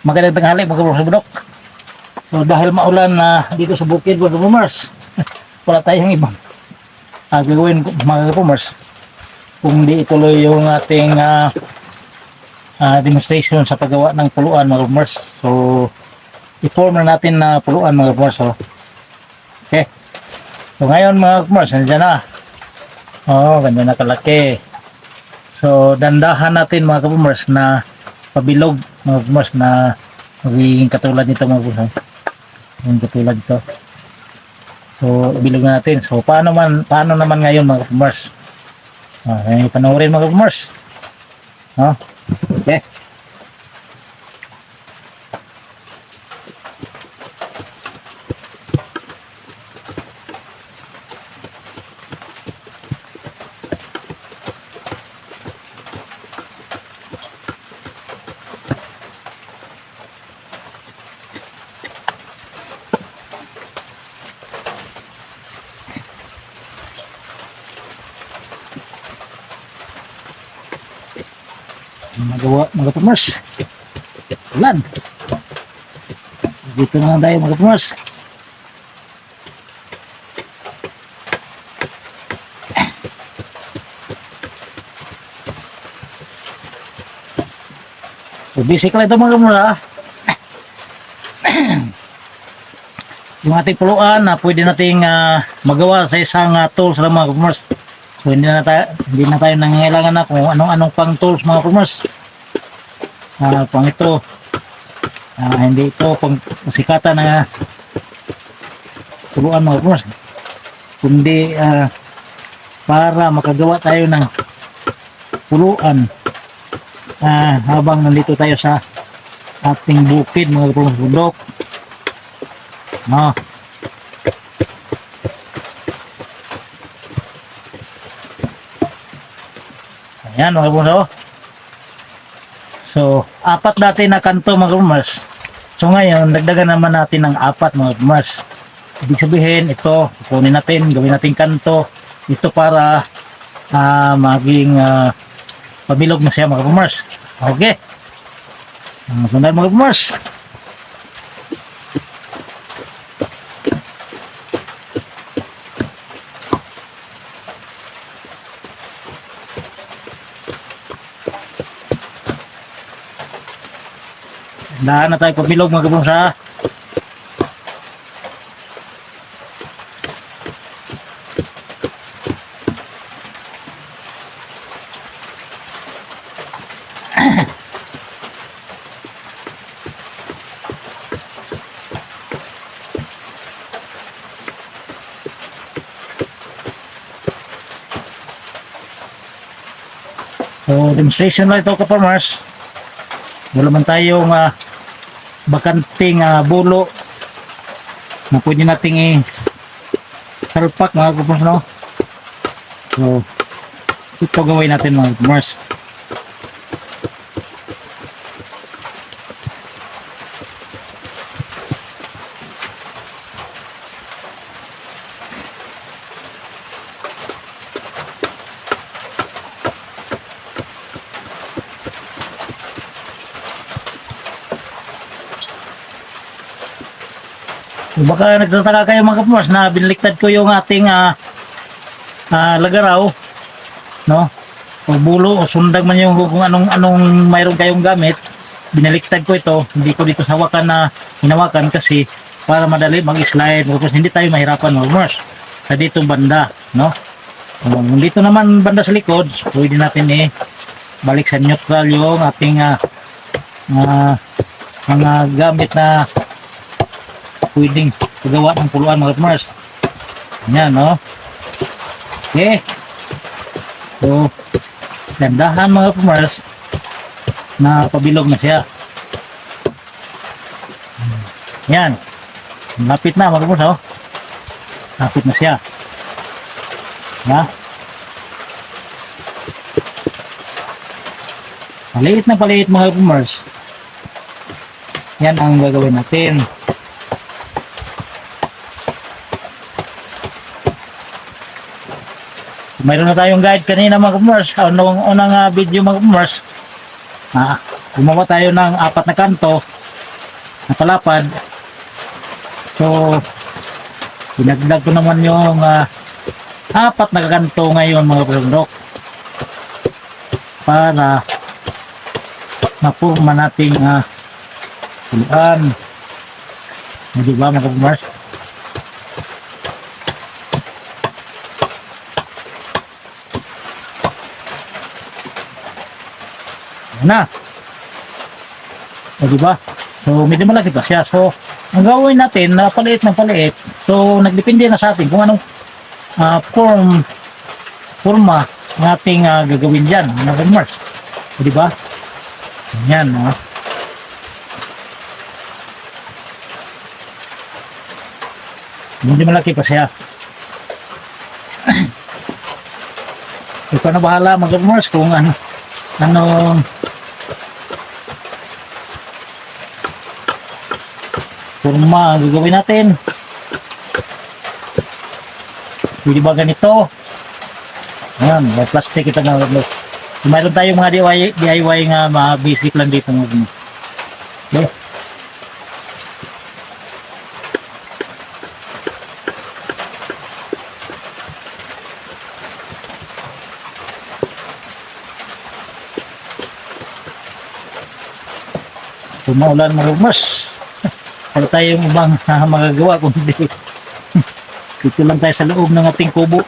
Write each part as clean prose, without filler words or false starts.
Magandang tanghali mga kapamars sa bundok. So dahil maulan na dito sa bukid mga kapamars, wala tayong ibang gagawin mga kapamars kung di ituloy yung ating demonstration sa paggawa ng puluan mga kapamars. So i-form na natin na puluan mga kapamars. So, okay. So ngayon mga kapamars, nandiyan na. Oh, ganda na kalaki. So dandahan natin mga kapamars na pabilog mga kapamars na magiging katulad nito mga kapamars. Yung katulad ito. So bilog na natin. So paano naman ngayon mga kapamars? Panoorin mga kapamars. Okay. Magawa mga kapamars. Ulan. Dito na lang tayo mga kapamars. So basic lang ito mga kapamars. Yung ating puluan na pwede nating magawa sa isang tools lang mga kapamars. So hindi na tayo nangangailangan na kung anong pang tools mga kapamars. Pang ito hindi ito pang sikatan na puluan mga kapamars, kundi para makagawa tayo ng puluan habang nandito tayo sa ating bukid mga kapamars, bundok. Ayan mga kapamars. So, apat dati na kanto mga kapamars. So ngayon, dagdagan naman natin ng apat mga kapamars. Ibig sabihin, ito, kunin natin, gawin natin kanto. Ito para maging pabilog na siya mga kapamars. Okay. Sundan mga kapamars. Dahan na tayo pabilog mga kapamars ha. So demonstration lang ito kapamars. Wala man tayong bakanting bulo na pwede nating i-salpak mga kapamars, no? So ito gawin natin mga kapamars. Baka nagtataka kayo mga kapamars na binaliktad ko yung ating lagaraw, no? O bulo o sundag man yung kung anong mayroon kayong gamit, binaliktad ko ito, hindi ko dito hawakan na hinawakan kasi para madali mag-slide, tapos hindi tayo mahirapan mga kapamars sa ditong banda, no? Dito naman banda sa likod, pwede natin balik sa neutral yung ating mga gamit na pwedeng pagawa ng puluan mga kapamars. Yan, no? Okay. So, dandahan mga kapamars na pabilog na siya. Yan. Lapit na mga kapamars, oh. Lapit na siya. Paliit na paliit mga kapamars. Yan ang gagawin natin. Mayroon na tayong guide kanina mga kapamars. Unang video mga kapamars. Gumawa tayo ng apat na kanto napalapad. So, pinagdag ko naman yung apat na ganito ngayon mga bundok para mapurma nating puluan. Di ba mga Mars? Na. O di ba? So medyo malaki pa siya. So ang gawin natin na paliit ng paliit. So nagdepende na sa atin kung anong forma ng ating gagawin diyan, mga Mars. O di ba? Yan, no? Medyo malaki pa siya. Ikaw na bahala mga Mars kung anong forma ang gagawin natin. Pwede ba ganito? Ayan, may plastic ito na. Mayroon tayong mga DIY nga mga basic lang dito. Okay. Kung maulan mga Mars, wala tayong ibang magagawa kundi dito lang tayo sa loob ng ating kubo.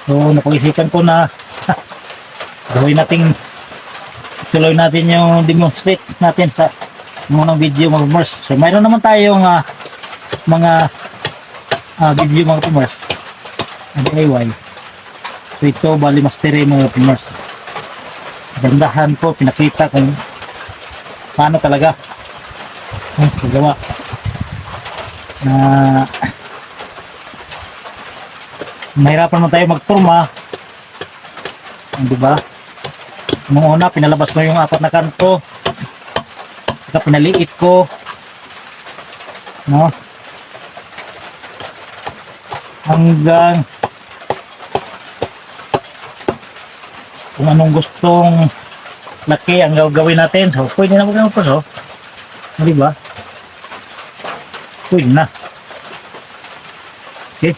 So napag-isipan ko na gawin natin, tuloy natin yung demonstrate natin sa munang video mga Mars. So mayroon naman tayong mga video mga Mars DIY. So ito bali mastery mga Mars. Gandahan ko, pinakita kung paano talaga ang paggawa na mahirapan naman tayo magturma, di ba? Nung una pinalabas ko yung apat na kanto, saka pinaliit ko, no, hanggang kung anong gustong laki ang gagawin natin. So pwede na magkano po, so di ba? Pwede na. Okay,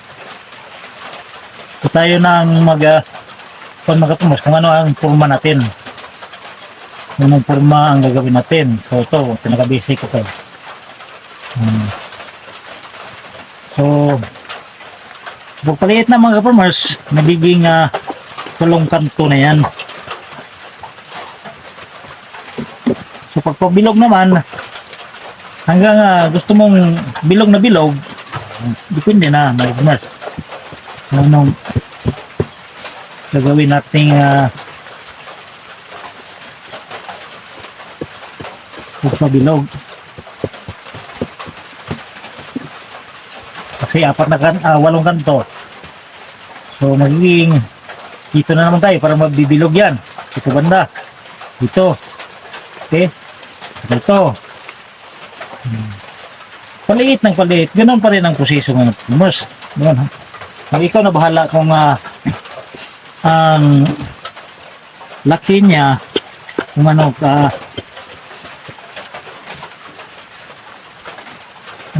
so tayo nang magkatumas kung ano ang forma natin, anong forma ang gagawin natin. So ito, pinaka-basic ito. So pagpaliit na mga farmers, nagiging tulong kanto na yan. So pagpabilog naman, hanggang gusto mong bilog na bilog, depende na mga farmers anong gagawin nating pagpabilog. Kasi apat na walong kanto. So magiging dito na naman tayo para magbibilog yan. Ito banda. Dito. Okay. Ito. Paliit ng paliit. Ganun pa rin ang proseso ng farmers. Ganun, ha? Ikaw na bahala kung ang laki niya, kung ano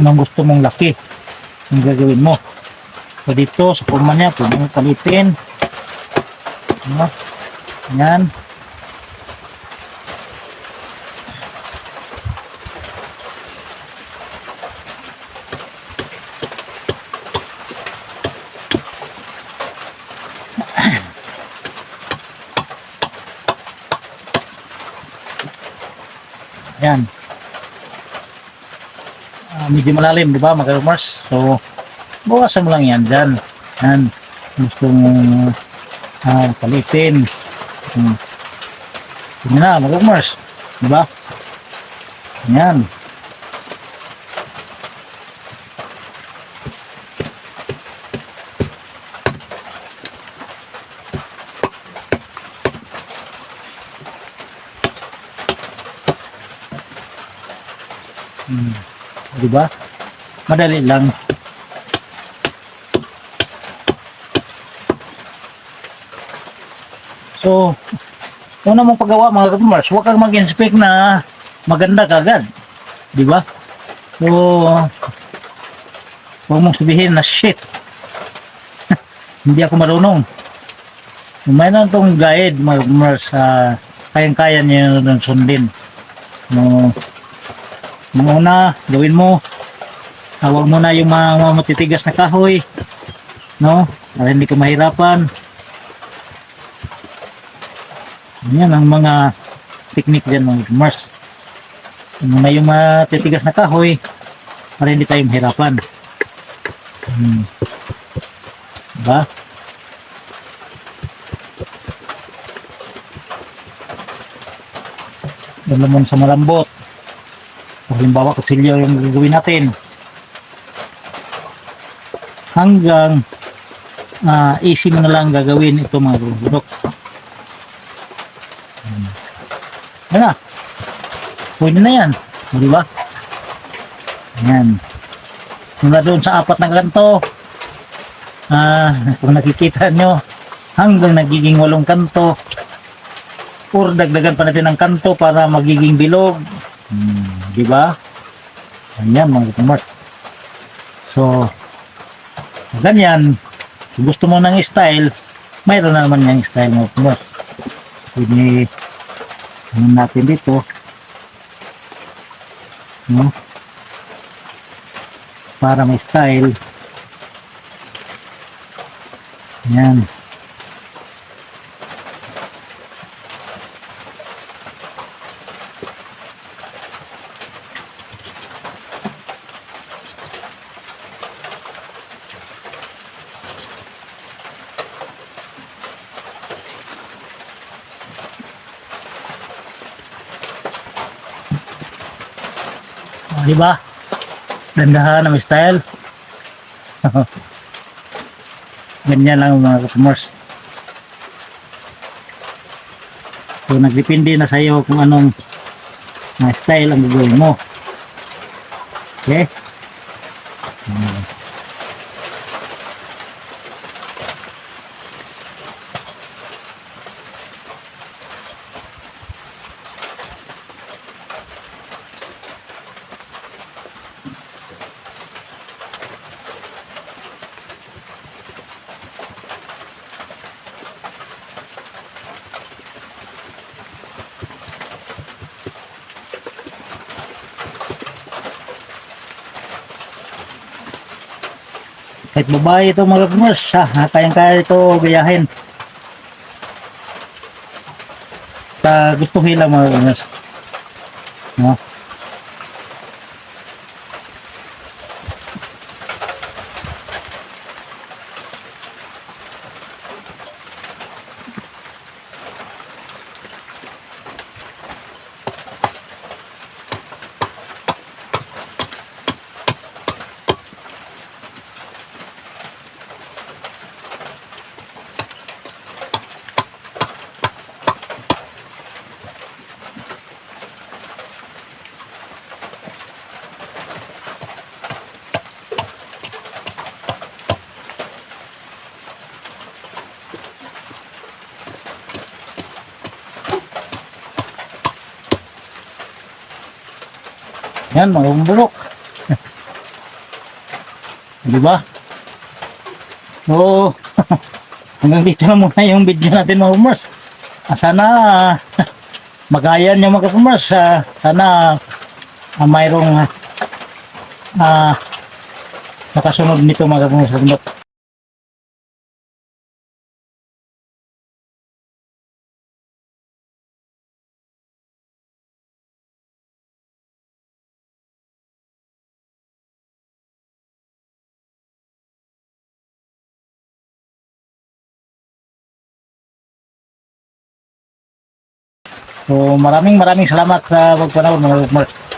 anong gusto mong laki ang gagawin mo. So dito sa forma niya pwede mong palitin, yan. Yan. Medyo malalim, di ba mga farmers? So bawasan mo lang yan dyan. Yan. Gusto mong palitin. Yan na mga farmers, di ba? Yan. Di ba? Madali lang. So, una mong paggawa mga ka-farmers, huwag kang mag-inspect na maganda kagad. Di ba? So, huwag mong sabihin na shit. Hindi ako marunong. Mayroon tong guide mga ka-farmers, kayang-kaya niyo nun sundin. No, yung una, gawin mo, huwag mo na yung mga matitigas na kahoy, no? Para hindi ka mahirapan. Yan ang mga technique dyan mga ka-farmers. Muna yung matitigas na kahoy para hindi tayo mahirapan. Diba? Yung lamon sa malambot. Halimbawa, kutsilyo yung gagawin natin. Hanggang easy mo na lang gagawin ito mga bulok. Yan na. Pwede na yan. Diba? Yan. Mula doon sa 4 na kanto, kung nakikita nyo, hanggang nagiging 8 kanto, or dagdagan pa natin ng kanto para magiging bilog. Diba? Yan mga ka-farmers. So, ganyan, kung gusto mo ng style, mayroon na naman yung style mga ka-farmers. Pwede natin dito, no? Para may style. Yan. Diba? Dandahan ang style. Ganyan lang mga ka-farmers. So nagdepende na sa iyo kung anong style ang gagawin mo. Okay? Kahit babae ito mga ka-farmers, kayang-kaya ito gayahin. Gustuhin lang mga ka-farmers. No? Yan mga bulok. Diba? So, hanggang dito na muna yung video natin mga ka-farmers. Sana magayan nyo mga ka-farmers. Sana mayroong nakasunod nito mga ka-farmers. So maraming salamat sa pagpanood mga ka-farmers.